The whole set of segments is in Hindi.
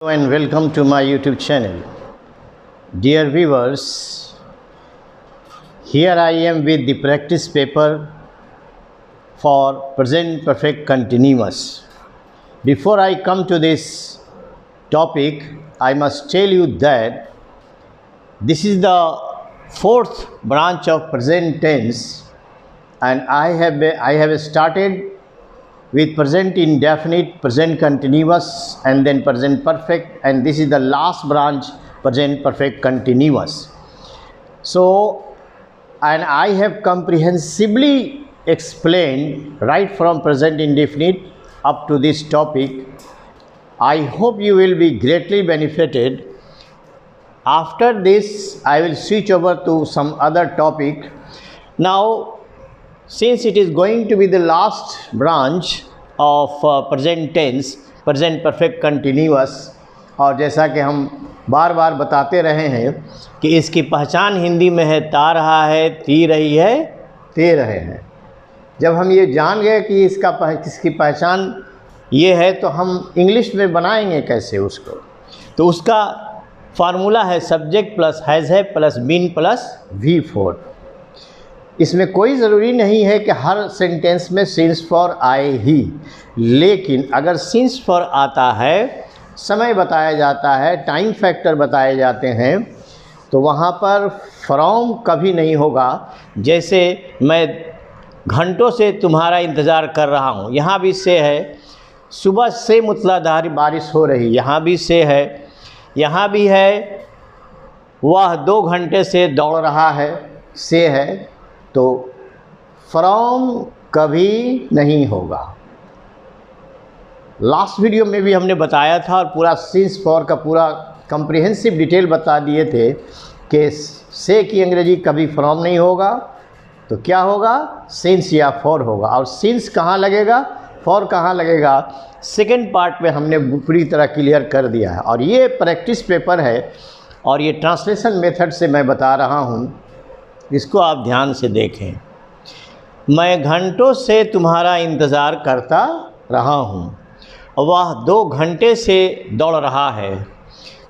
Hello and welcome to my YouTube channel. Dear viewers, here I am with the practice paper for present perfect continuous. Before I come to this topic, I must tell you that this is the fourth branch of present tense, and I have started with present indefinite, present continuous, and then present perfect, and this is the last branch, present perfect continuous. So, and I have comprehensively explained right from present indefinite up to this topic. I hope you will be greatly benefited. After this, I will switch over to some other topic. Now, since it is going to be the last branch of present tense, present perfect continuous, और जैसा कि हम बार बार बताते रहे हैं कि इसकी पहचान हिंदी में है ता रहा है, ती रही है, ते रहे हैं। जब हम ये जान गए कि इसकी पहचान ये है तो हम इंग्लिश में बनाएंगे कैसे उसको, तो उसका फार्मूला है सब्जेक्ट प्लस हैज़ है प्लस बीन प्लस V4। इसमें कोई ज़रूरी नहीं है कि हर सेंटेंस में सिंस फॉर आए ही, लेकिन अगर सिंस फॉर आता है, समय बताया जाता है, टाइम फैक्टर बताए जाते हैं, तो वहाँ पर फ्रॉम कभी नहीं होगा। जैसे मैं घंटों से तुम्हारा इंतज़ार कर रहा हूँ, यहाँ भी से है। सुबह से मूसलाधार बारिश हो रही, यहाँ भी से है। यहाँ भी है वह 2 घंटे से दौड़ रहा है, से है। तो फ्रॉम कभी नहीं होगा। लास्ट वीडियो में भी हमने बताया था और पूरा सिंस फॉर का पूरा कम्प्रिहेंसिव डिटेल बता दिए थे कि से की अंग्रेजी कभी फ्रॉम नहीं होगा, तो क्या होगा, सिंस या फॉर होगा। और सिंस कहाँ लगेगा, फॉर कहाँ लगेगा, सेकेंड पार्ट में हमने पूरी तरह क्लियर कर दिया है। और ये प्रैक्टिस पेपर है और ये ट्रांसलेशन मेथड से मैं बता रहा हूँ, इसको आप ध्यान से देखें। मैं घंटों से तुम्हारा इंतज़ार करता रहा हूँ, वह 2 घंटे से दौड़ रहा है।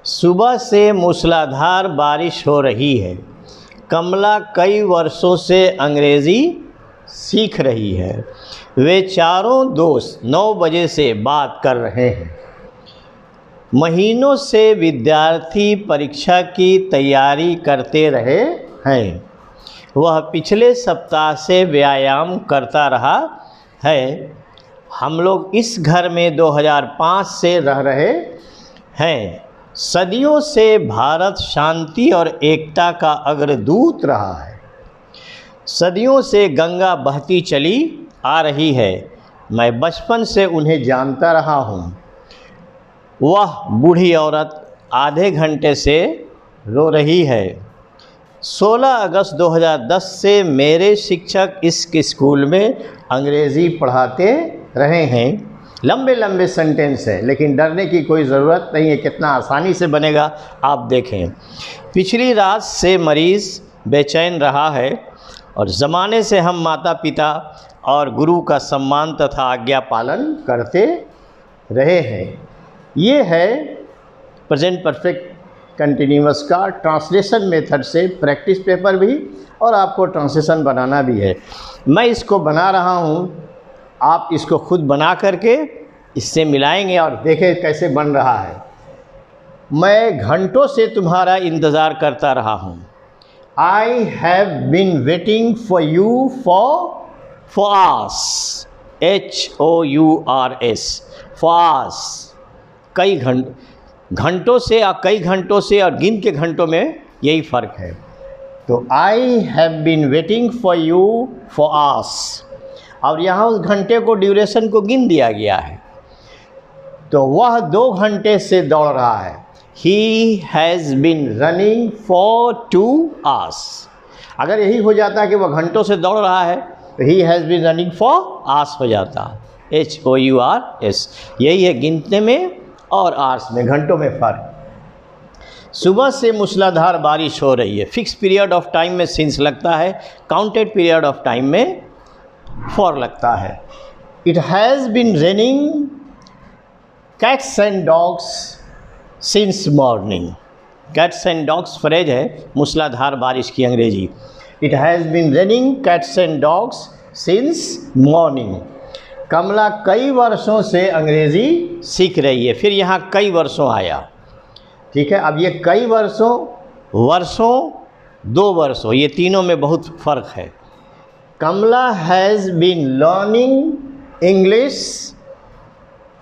सुबह से मूसलाधार बारिश हो रही है। कमला कई वर्षों से अंग्रेज़ी सीख रही है। वे चारों दोस्त 9 बजे से बात कर रहे हैं। महीनों से विद्यार्थी परीक्षा की तैयारी करते रहे हैं। वह पिछले सप्ताह से व्यायाम करता रहा है। हम लोग इस घर में 2005 से रह रहे हैं। सदियों से भारत शांति और एकता का अग्रदूत रहा है। सदियों से गंगा बहती चली आ रही है। मैं बचपन से उन्हें जानता रहा हूँ। वह बूढ़ी औरत आधे घंटे से रो रही है। 16 अगस्त 2010 से मेरे शिक्षक इस स्कूल में अंग्रेज़ी पढ़ाते रहे हैं। लंबे लंबे सेंटेंस हैं, लेकिन डरने की कोई ज़रूरत नहीं है, कितना आसानी से बनेगा आप देखें। पिछली रात से मरीज़ बेचैन रहा है और ज़माने से हम माता पिता और गुरु का सम्मान तथा आज्ञा पालन करते रहे हैं। ये है प्रेजेंट परफेक्ट कंटिन्यूअस का ट्रांसलेशन मेथड से प्रैक्टिस पेपर भी, और आपको ट्रांसलेशन बनाना भी है। मैं इसको बना रहा हूँ, आप इसको खुद बना करके इससे मिलाएंगे और देखें कैसे बन रहा है। मैं घंटों से तुम्हारा इंतज़ार करता रहा हूँ। I have been waiting for you for hours, HOURS, for hours, कई घंटों से और कई घंटों से और गिन के घंटों में यही फ़र्क है। तो I have been waiting for you for hours, और यहाँ उस घंटे को ड्यूरेशन को गिन दिया गया है। तो वह 2 घंटे से दौड़ रहा है। He has been running for 2 hours. अगर यही हो जाता है कि वह घंटों से दौड़ रहा है तो he has been running for hours हो जाता, HOURS। यही है गिनने में और आवर्स में, घंटों में फ़र्क। सुबह से मूसलाधार बारिश हो रही है। फिक्स पीरियड ऑफ टाइम में सिंस लगता है, काउंटेड पीरियड ऑफ टाइम में फॉर लगता है। It has been raining cats and dogs since morning. Cats and dogs phrase है मूसलाधार बारिश की अंग्रेजी। It has been raining cats and dogs since morning. Kamala कई वर्षों से अंग्रेज़ी सीख रही है। फिर यहाँ कई वर्षों आया, ठीक है। अब ये कई वर्षों, वर्षों, 2 वर्षों, ये तीनों में बहुत फ़र्क है। Kamala has been learning English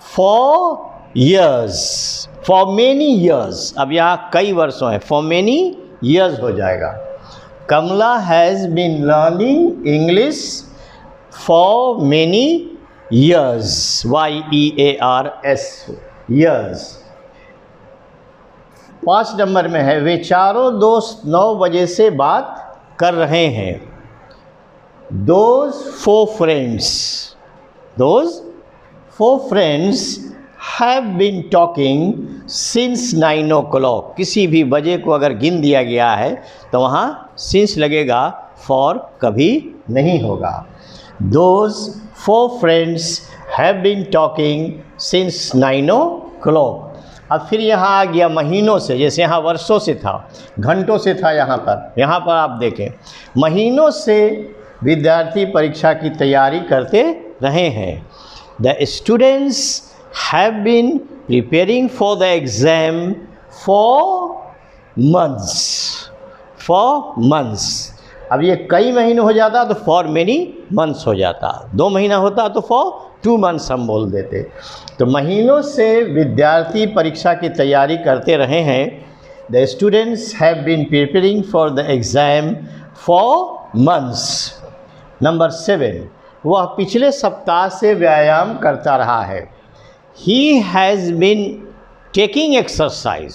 for years, for many years. अब यहाँ कई वर्षों है, फॉर मैनी ईयर्स हो जाएगा। Kamala has been learning English for many years, YEARS, years. 5 number में है, वे चारों दोस्त 9 बजे से बात कर रहे हैं। Those 4 friends have been talking since 9 o'clock। किसी भी बजे को अगर गिन दिया गया है तो वहाँ since लगेगा, for कभी नहीं होगा। Those 4 friends have been talking since 9 o'clock। अब फिर यहाँ आ गया महीनों से, जैसे यहाँ वर्षों से था, घंटों से था, यहाँ पर आप देखें महीनों से विद्यार्थी परीक्षा की तैयारी करते रहे हैं। The students have been preparing for the exam for months. अब ये कई महीने हो जाता तो फॉर मेनी मंथ्स हो जाता, 2 महीना होता तो फॉर 2 मंथ्स हम बोल देते। तो महीनों से विद्यार्थी परीक्षा की तैयारी करते रहे हैं। The students have been preparing for the exam for months. Number 7, वह पिछले सप्ताह से व्यायाम करता रहा है। He has been taking exercise.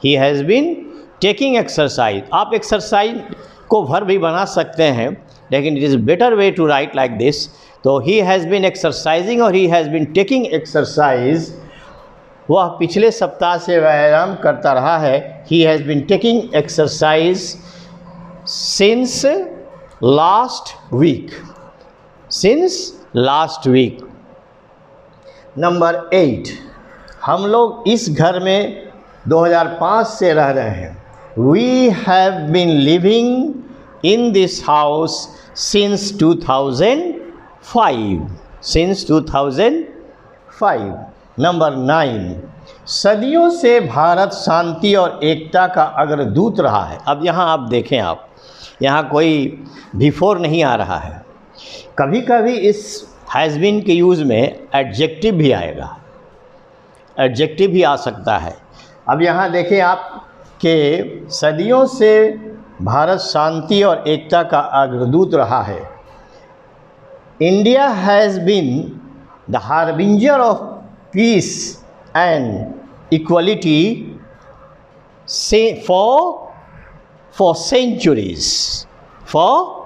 He has been taking exercise. आप एक्सरसाइज को वर्ब भी बना सकते हैं, लेकिन it is better way to write like this. तो ही हैज़ बीन एक्सरसाइजिंग और he has been taking exercise. वह पिछले सप्ताह से व्यायाम करता रहा है। He has been taking exercise since last week. Since last week. Number 8, हम लोग इस घर में 2005 से रह रहे हैं। We have been living in this house since 2005। Since 2005। Number 9, सदियों से भारत शांति और एकता का अग्रदूत रहा है। अब यहाँ आप देखें, आप यहाँ कोई बिफोर नहीं आ रहा है। कभी कभी इस हैज़ बीन के यूज़ में एडजेक्टिव भी आएगा, एडजेक्टिव भी आ सकता है। अब यहाँ देखें आप कि सदियों से भारत शांति और एकता का अग्रदूत रहा है। India has been the harbinger of peace and equality for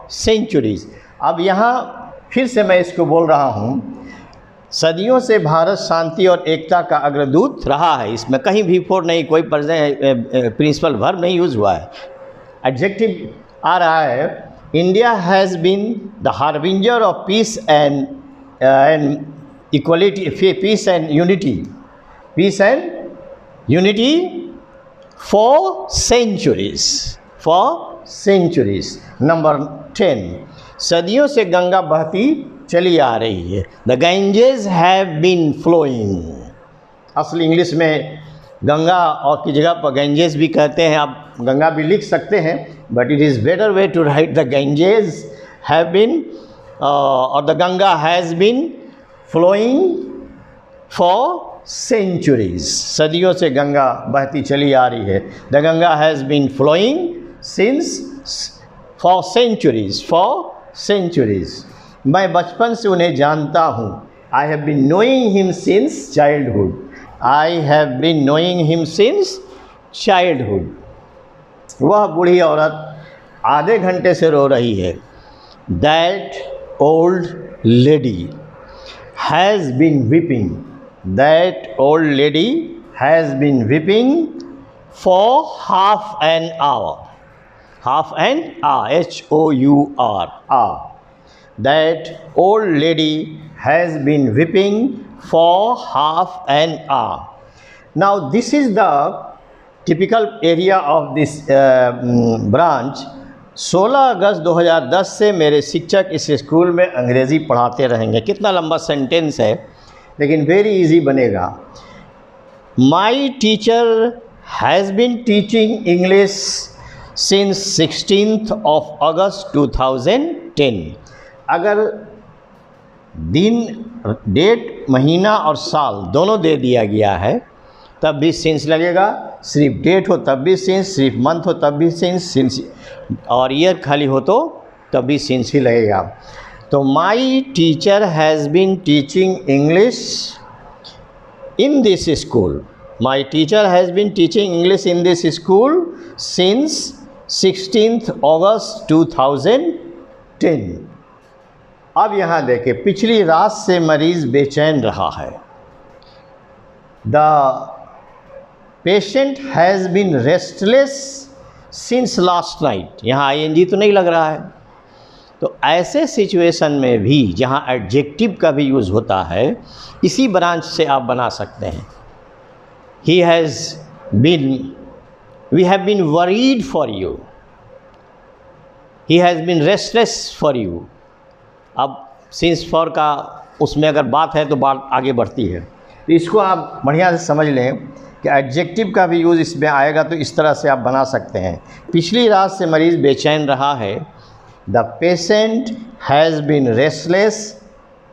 centuries. अब यहाँ फिर से मैं इसको बोल रहा हूँ, सदियों से भारत शांति और एकता का अग्रदूत रहा है। इसमें कहीं भी फोर नहीं, कोई प्रिंसिपल वर्ब नहीं यूज़ हुआ है, एडजेक्टिव आ रहा है। India has been the harbinger of peace and equality, peace and unity for centuries. Number 10, सदियों से गंगा बहती चली आ रही है। The Ganges have been flowing. असल इंग्लिश में गंगा और की जगह पर गैंजेस भी कहते हैं, आप गंगा भी लिख सकते हैं, but it is better way to write the Ganges have been और the Ganga has been flowing for centuries. सदियों से गंगा बहती चली आ रही है। The Ganga has been flowing for centuries. मैं बचपन से उन्हें जानता हूँ। I have been knowing him since childhood. वह बूढ़ी औरत आधे घंटे से रो रही है। That old lady has been weeping. That old lady has been weeping for half an hour. HOUR. That old lady has been weeping for half an hour. Now this is the typical area of this branch. 16 अगस्त 2010 से मेरे शिक्षक इस स्कूल में अंग्रेज़ी पढ़ाते रहेंगे। कितना लंबा सेंटेंस है, लेकिन वेरी इजी बनेगा। My teacher has been teaching English since 16th of August 2010। अगर दिन, डेट, महीना और साल दोनों दे दिया गया है तब भी सिंस लगेगा। सिर्फ डेट हो तब भी सिंस, सिर्फ मंथ हो तब भी सिंस और ईयर खाली हो तो तब भी सिंस ही लगेगा। तो my teacher has been teaching English in this school. My teacher has been teaching English in this school since 16th August 2010। अब यहाँ देखें, पिछली रात से मरीज़ बेचैन रहा है। The patient has been restless since last night. यहाँ ING तो नहीं लग रहा है। तो ऐसे सिचुएशन में भी जहाँ एडजेक्टिव का भी यूज़ होता है, इसी ब्रांच से आप बना सकते हैं। He has been, we have been worried for you, he has been restless for you. अब सिंस फॉर का उसमें अगर बात है तो बात आगे बढ़ती है। तो इसको आप बढ़िया से समझ लें कि एडजेक्टिव का भी यूज़ इसमें आएगा, तो इस तरह से आप बना सकते हैं। पिछली रात से मरीज़ बेचैन रहा है। The patient has been restless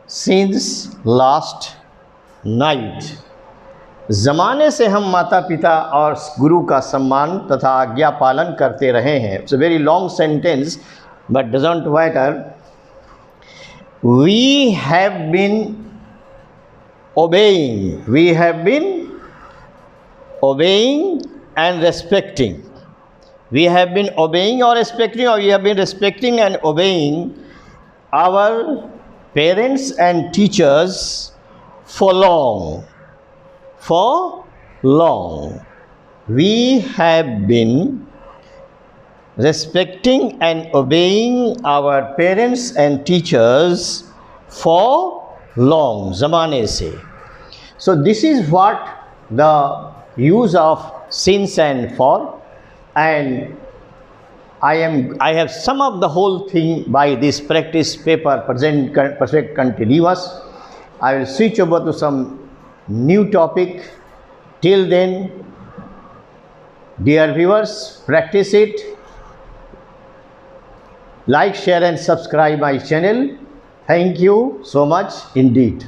since last night. ज़माने से हम माता पिता और गुरु का सम्मान तथा आज्ञा पालन करते रहे हैं। It's a very long sentence but doesn't matter. We have been obeying. We have been obeying and respecting. We have been obeying or respecting, or we have been respecting and obeying our parents and teachers for long. For long. We have been respecting and obeying our parents and teachers for long, ज़माने से। So this is what the use of since and for, and I have summed up the whole thing by this practice paper, present perfect continuous. I will switch over to some new topic. Till then, dear viewers, practice it. Like, share and subscribe my channel. Thank you so much indeed.